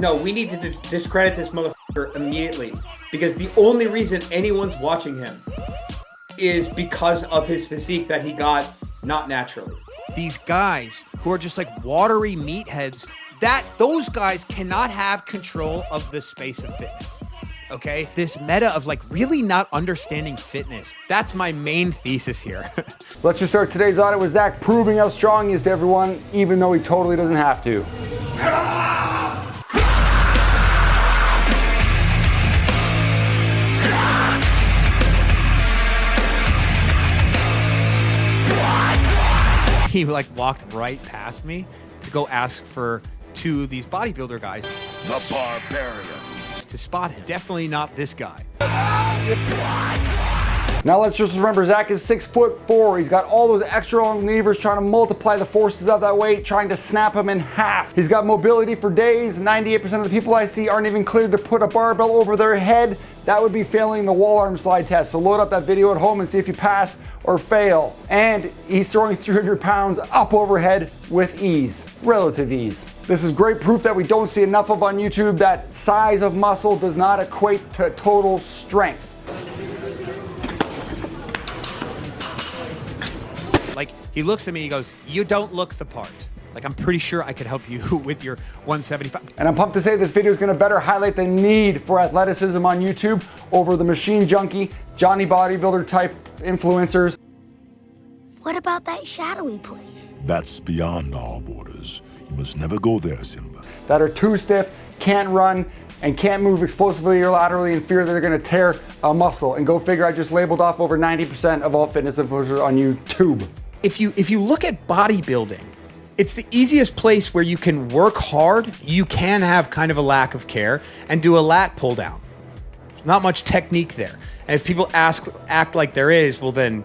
No, we need to discredit this motherfucker immediately, because the only reason anyone's watching him is because of his physique that he got not naturally. These guys who are just like watery meatheads, those guys cannot have control of the space of fitness. Okay? This meta of like really not understanding fitness. That's my main thesis here. Let's just start today's audit with Zack proving how strong he is to everyone, even though he totally doesn't have to. He like walked right past me to go ask for two of these bodybuilder guys. The Barbarian. To spot him. Definitely not this guy. Now let's just remember, Zack is 6'4". He's got all those extra long levers trying to multiply the forces of that weight, trying to snap him in half. He's got mobility for days. 98% of the people I see aren't even cleared to put a barbell over their head. That would be failing the wall arm slide test. So load up that video at home and see if you pass or fail. And he's throwing 300 pounds up overhead with ease, relative ease. This is great proof that we don't see enough of on YouTube, that size of muscle does not equate to total strength. Like, he looks at me, he goes, "You don't look the part." Like, I'm pretty sure I could help you with your 175. And I'm pumped to say this video is gonna better highlight the need for athleticism on YouTube over the machine junkie, Johnny bodybuilder type influencers. What about that shadowy place? That's beyond our borders. You must never go there, Simba. That are too stiff, can't run, and can't move explosively or laterally in fear that they're gonna tear a muscle. And go figure, I just labeled off over 90% of all fitness influencers on YouTube. If you look at bodybuilding, it's the easiest place where you can work hard, you can have kind of a lack of care, and do a lat pull down. Not much technique there. And if people act like there is, well then,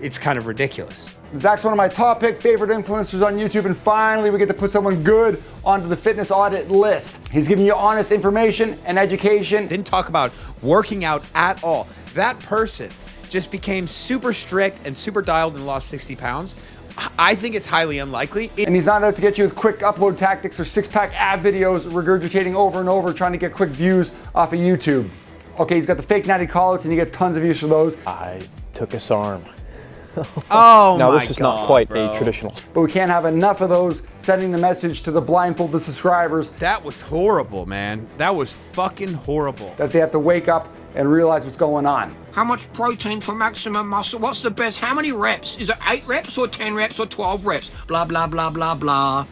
it's kind of ridiculous. Zack's one of my top pick favorite influencers on YouTube, and finally we get to put someone good onto the fitness audit list. He's giving you honest information and education. Didn't talk about working out at all. That person just became super strict and super dialed and lost 60 pounds. I think it's highly unlikely. And he's not out to get you with quick upload tactics or six-pack ab videos regurgitating over and over trying to get quick views off of YouTube. Okay, he's got the fake Natty call-outs and he gets tons of views for those. I took his arm. Oh now my this is God, not quite bro. a traditional. But we can't have enough of those sending the message to the blindfolded subscribers That was horrible, man. That was fucking horrible. that they have to wake up and realize what's going on. How much protein for maximum muscle? What's the best? How many reps? Is it 8 reps or 10 reps or 12 reps? Blah, blah, blah, blah, blah.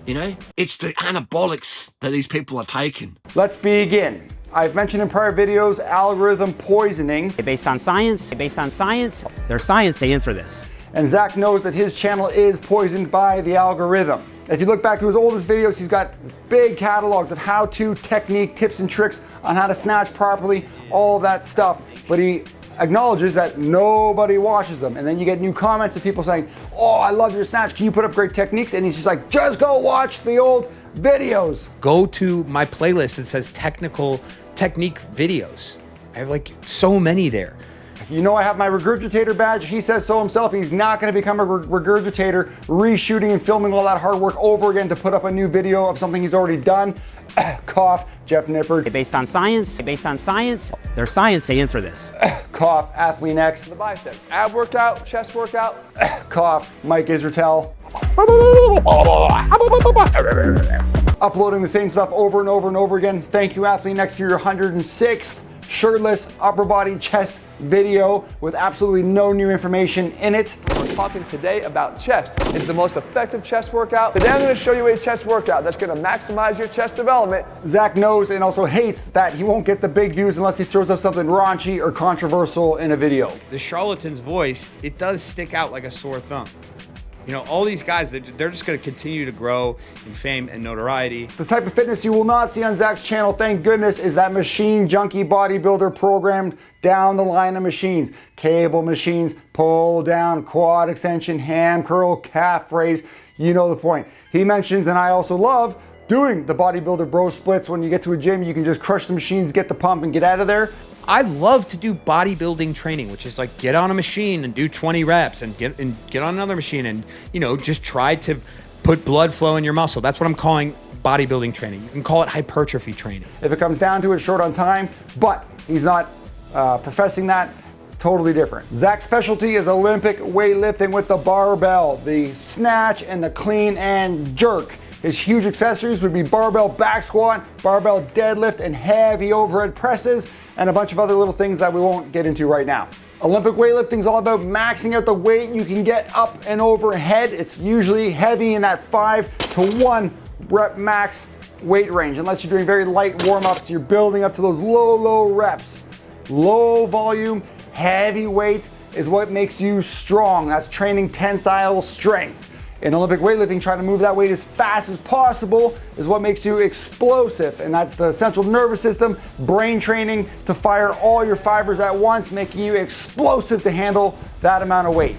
You know? It's the anabolics that these people are taking. Let's begin. I've mentioned in prior videos algorithm poisoning, Based on science, there's science to answer this. and Zack knows that his channel is poisoned by the algorithm. If you look back to his oldest videos, he's got big catalogs of how-to, technique, tips and tricks on how to snatch properly, all of that stuff. But he acknowledges that nobody watches them. And then you get new comments of people saying, "Oh, I love your snatch. Can you put up great techniques?" And he's just like, just go watch the old videos. Go to my playlist that says technique videos. I have like so many there. You know I have my regurgitator badge. He says so himself. He's not going to become a regurgitator, reshooting and filming all that hard work over again to put up a new video of something he's already done. Cough, Jeff Nippard. Based on science, there's science to answer this. Cough, Athlete X. The biceps. Ab workout, chest workout. Cough, Mike Israetel. Uploading the same stuff over and over and over again. Thank you, Athlete X, for your 106th shirtless upper body chest video with absolutely no new information in it. We're talking today about chest. It's the most effective chest workout. Today I'm going to show you a chest workout that's going to maximize your chest development. Zack knows and also hates that he won't get the big views unless he throws up something raunchy or controversial in a video. The charlatan's voice, it does stick out like a sore thumb. You know, all these guys, they're just going to continue to grow in fame and notoriety. The type of fitness you will not see on Zack's channel, thank goodness, is that machine junkie bodybuilder programmed down the line of machines. Cable machines, pull down, quad extension, ham curl, calf raise. You know the point. He mentions, and I also love, doing the bodybuilder bro splits. When you get to a gym, you can just crush the machines, get the pump, and get out of there. I love to do bodybuilding training, which is like get on a machine and do 20 reps and get on another machine and, you know, just try to put blood flow in your muscle. That's what I'm calling bodybuilding training. You can call it hypertrophy training. If it comes down to it, short on time, but he's not professing that. Totally different. Zack's specialty is Olympic weightlifting with the barbell, the snatch and the clean and jerk. His huge accessories would be barbell back squat, barbell deadlift, and heavy overhead presses, and a bunch of other little things that we won't get into right now. Olympic weightlifting is all about maxing out the weight you can get up and overhead. It's usually heavy in that 5 to 1 rep max weight range, unless you're doing very light warm-ups. You're building up to those low reps. Low volume, heavy weight is what makes you strong. That's training tensile strength. In Olympic weightlifting, trying to move that weight as fast as possible is what makes you explosive. And that's the central nervous system, brain training to fire all your fibers at once, making you explosive to handle that amount of weight.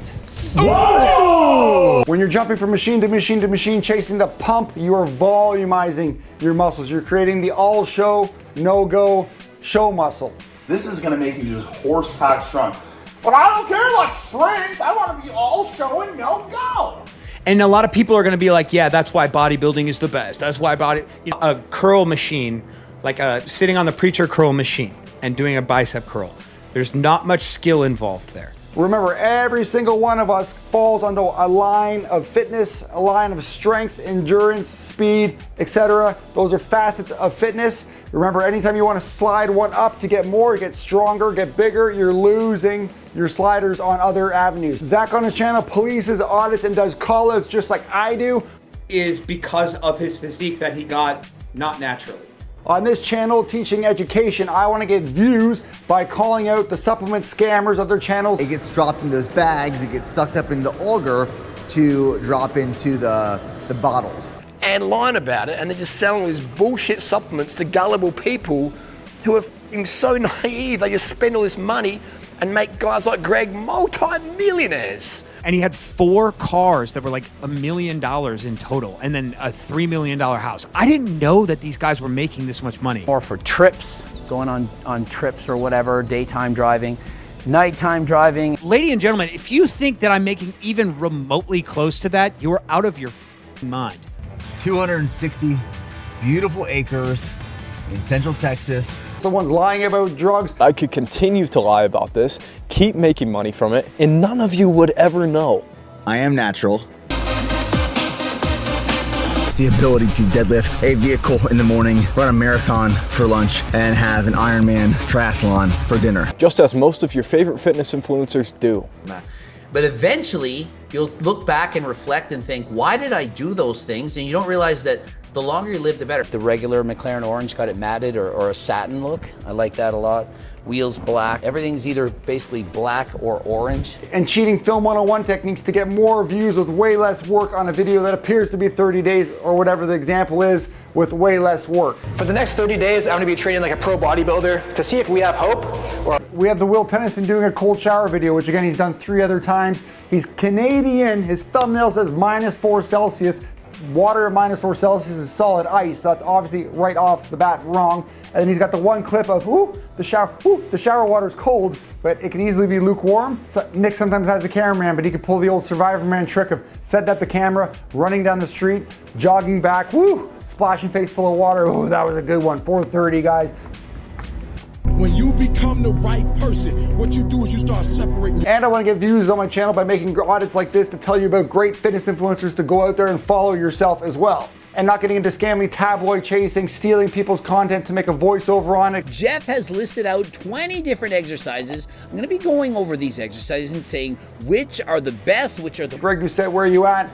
Whoa! When you're jumping from machine to machine to machine, chasing the pump, you are volumizing your muscles. You're creating the all show, no go show muscle. This is gonna make you just horsepower strong. But I don't care about strength. I wanna be all show and no go. And a lot of people are going to be like, yeah, that's why bodybuilding is the best. That's why a curl machine, like sitting on the preacher curl machine and doing a bicep curl. There's not much skill involved there. Remember, every single one of us falls onto a line of fitness, a line of strength, endurance, speed, etc. Those are facets of fitness. Remember, anytime you want to slide one up to get more, get stronger, get bigger, you're losing your sliders on other avenues. Zack on his channel polices, audits, and does call-outs just like I do. Is because of his physique that he got not naturally. On this channel, teaching education, I want to get views by calling out the supplement scammers of their channels. It gets dropped in those bags, it gets sucked up in the auger to drop into the bottles. And lying about it, and they're just selling these bullshit supplements to gullible people who are f***ing so naive. They just spend all this money and make guys like Greg multi-millionaires. And he had 4 cars that were like $1 million in total, and then a $3 million house. I didn't know that these guys were making this much money. Or for trips, going on trips or whatever, daytime driving, nighttime driving. Ladies and gentlemen, if you think that I'm making even remotely close to that, you're out of your mind. 260 beautiful acres in Central Texas. Someone's lying about drugs. I could continue to lie about this, keep making money from it, and none of you would ever know. I am natural. The ability to deadlift a vehicle in the morning, run a marathon for lunch, and have an Ironman triathlon for dinner. Just as most of your favorite fitness influencers do. But eventually, you'll look back and reflect and think, why did I do those things? And you don't realize that the longer you live, the better. The regular McLaren orange got it matted or a satin look. I like that a lot. Wheels black. Everything's either basically black or orange. And cheating film 101 techniques to get more views with way less work on a video that appears to be 30 days or whatever the example is with way less work. For the next 30 days, I'm gonna be training like a pro bodybuilder to see if we have hope. We have the Will Tennyson doing a cold shower video, which again, he's done 3 other times. He's Canadian. His thumbnail says -4 Celsius. Water at -4 Celsius is solid ice, so that's obviously right off the bat wrong. And then he's got the one clip of, the shower water's cold, but it can easily be lukewarm. So Nick sometimes has the cameraman, but he could pull the old Survivor Man trick of setting up the camera, running down the street, jogging back, splashing face full of water. That was a good one. 4:30, guys. When you become the right person, what you do is you start separating. And I want to get views on my channel by making audits like this to tell you about great fitness influencers to go out there and follow yourself as well. And not getting into scammy tabloid chasing, stealing people's content to make a voiceover on it. Jeff has listed out 20 different exercises. I'm going to be going over these exercises and saying which are the best, which are the... Greg Doucette, where are you at?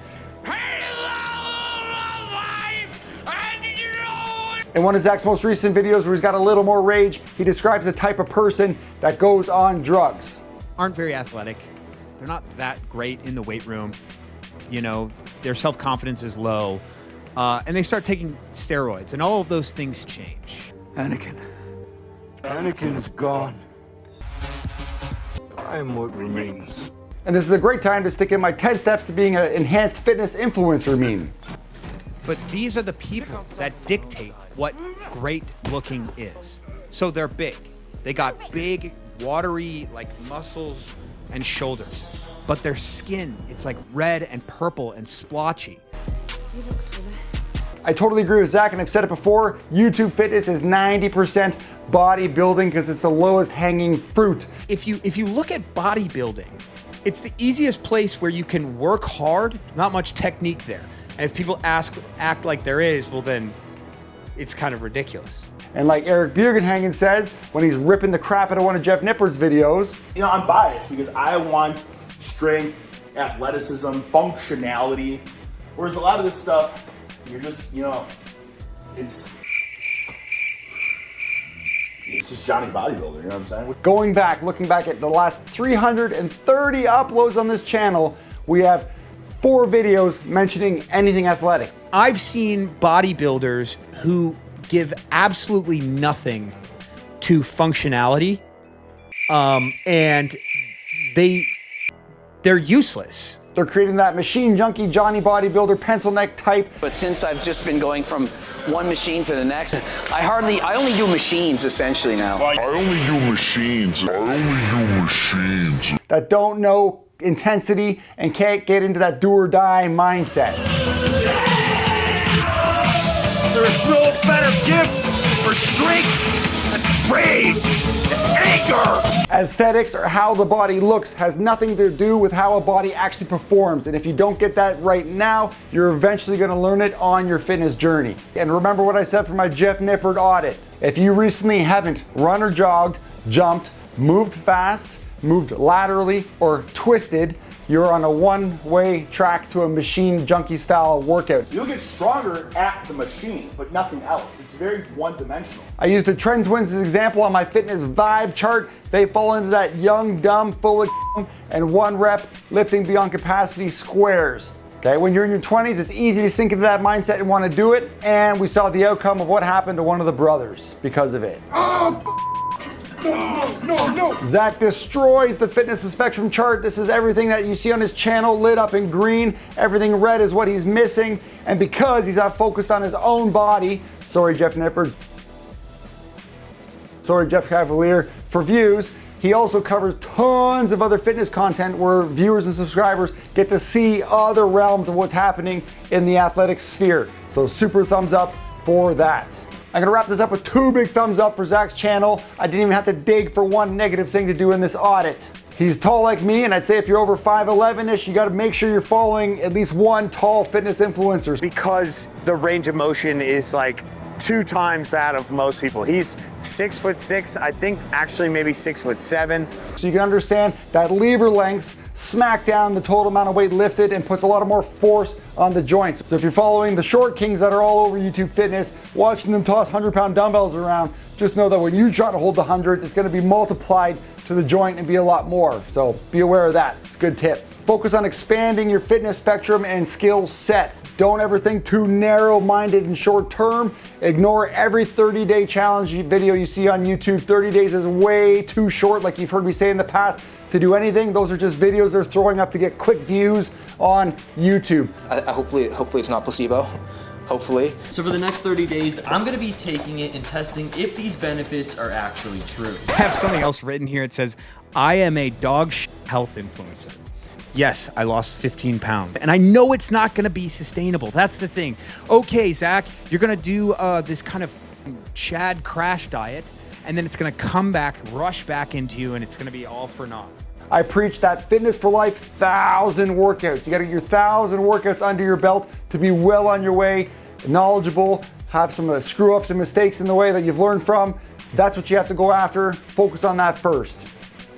In one of Zack's most recent videos where he's got a little more rage, he describes the type of person that goes on drugs. Aren't very athletic. They're not that great in the weight room. You know, their self-confidence is low. And they start taking steroids, and all of those things change. Anakin's gone. I am what remains. And this is a great time to stick in my 10 steps to being an enhanced fitness influencer meme. But these are the people that dictate what great looking is. So they're big. They got big, watery, like muscles and shoulders. But their skin, it's like red and purple and splotchy. I totally agree with Zach, and I've said it before, YouTube fitness is 90% bodybuilding because it's the lowest hanging fruit. If you look at bodybuilding, it's the easiest place where you can work hard, not much technique there. And if people act like there is, well then it's kind of ridiculous. And like Eric Bugenhagen says, when he's ripping the crap out of one of Jeff Nippard's videos, You know, I'm biased because I want strength, athleticism, functionality, whereas a lot of this stuff, you're just, you know, it's just Johnny Bodybuilder, you know what I'm saying? going back, looking back at the last 330 uploads on this channel, we have 4 videos mentioning anything athletic. I've seen bodybuilders who give absolutely nothing to functionality, and they're useless. They're creating that machine junkie, Johnny bodybuilder, pencil neck type. But since I've just been going from one machine to the next, I only do machines essentially now. I only do machines. That don't know intensity and can't get into that do or die mindset. There's no better gift for strength than rage and anger. Aesthetics or how the body looks has nothing to do with how a body actually performs. And if you don't get that right now, you're eventually gonna learn it on your fitness journey. And remember what I said for my Jeff Nippard audit. If you recently haven't run or jogged, jumped, moved fast, moved laterally, or twisted, you're on a one-way track to a machine junkie style workout. You'll get stronger at the machine, but nothing else. It's very one-dimensional. I used the Trend Twins as an example on my fitness vibe chart. They fall into that young, dumb, full of and 1 rep lifting beyond capacity squares. Okay, when you're in your 20s, it's easy to sink into that mindset and want to do it. And we saw the outcome of what happened to one of the brothers because of it. No. Zack destroys the fitness spectrum chart. This is everything that you see on his channel lit up in green. Everything red is what he's missing. And because he's not focused on his own body, sorry Jeff Nippard, sorry Jeff Cavalier, for views, he also covers tons of other fitness content where viewers and subscribers get to see other realms of what's happening in the athletic sphere. So super thumbs up for that. I'm gonna wrap this up with 2 big thumbs up for Zack's channel. I didn't even have to dig for one negative thing to do in this audit. He's tall like me, and I'd say if you're over 5'11"-ish, you gotta make sure you're following at least one tall fitness influencer. Because the range of motion is like 2 times that of most people. He's 6'6", I think actually maybe 6'7". So you can understand that lever lengths smack down the total amount of weight lifted and puts a lot of more force on the joints. So if you're following the short kings that are all over YouTube fitness, watching them toss 100-pound dumbbells around, just know that when you try to hold the hundreds, it's gonna be multiplied to the joint and be a lot more. So be aware of that, it's a good tip. Focus on expanding your fitness spectrum and skill sets. Don't ever think too narrow-minded and short term. Ignore every 30-day challenge video you see on YouTube. 30 days is way too short, like you've heard me say in the past, to do anything. Those are just videos they're throwing up to get quick views on YouTube. Hopefully it's not placebo. Hopefully. So for the next 30 days, I'm gonna be taking it and testing if these benefits are actually true. I have something else written here. It says, I am a dog health influencer. Yes, I lost 15 pounds. And I know it's not gonna be sustainable. That's the thing. Okay, Zack, you're gonna do this kind of Chad crash diet, and then it's gonna come back, rush back into you, and it's gonna be all for naught. I preach that fitness for life, 1,000 workouts. You gotta get your 1,000 workouts under your belt to be well on your way, knowledgeable, have some screw ups and mistakes in the way that you've learned from. That's what you have to go after. Focus on that first.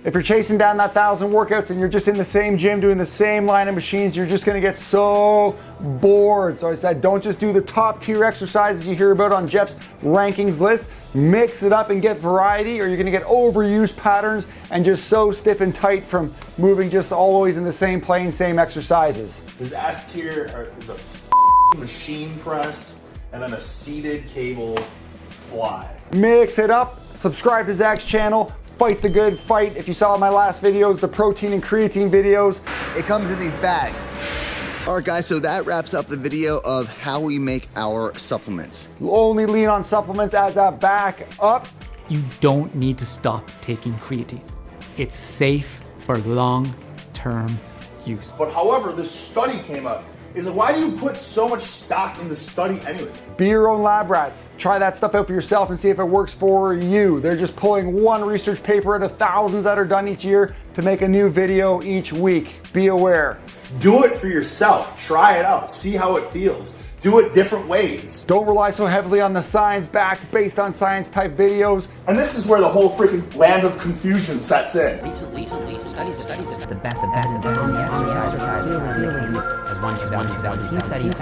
If you're chasing down that 1,000 workouts and you're just in the same gym doing the same line of machines, you're just gonna get so bored. So I said, don't just do the top tier exercises you hear about on Jeff's rankings list. Mix it up and get variety, or you're gonna get overused patterns and just so stiff and tight from moving just always in the same plane, same exercises. His S tier is a machine press and then a seated cable fly. Mix it up, subscribe to Zack's channel, fight the good fight. If you saw my last videos, the protein and creatine videos. It comes in these bags. All right, guys, so that wraps up the video of how we make our supplements. You only lean on supplements as a backup. You don't need to stop taking creatine. It's safe for long-term use. But however, this study came up. is why do you put so much stock in the study anyways? Be your own lab rat. Try that stuff out for yourself and see if it works for you. They're just pulling one research paper out of thousands that are done each year to make a new video each week. Be aware. Do it for yourself. Try it out. See how it feels. Do it different ways. Don't rely so heavily on the science-backed, based on science type videos. And this is where the whole freaking land of confusion sets in. Recently, studies the best on the exercise as one 2017 study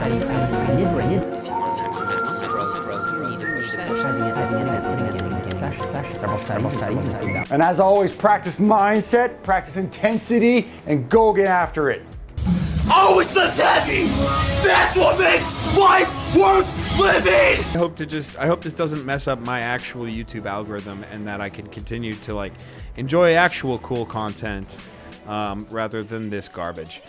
found several studies. And as always, practice mindset, practice intensity, and go get after it. Always lift heavy! That's what makes life worth living! I hope this doesn't mess up my actual YouTube algorithm and that I can continue to like enjoy actual cool content rather than this garbage.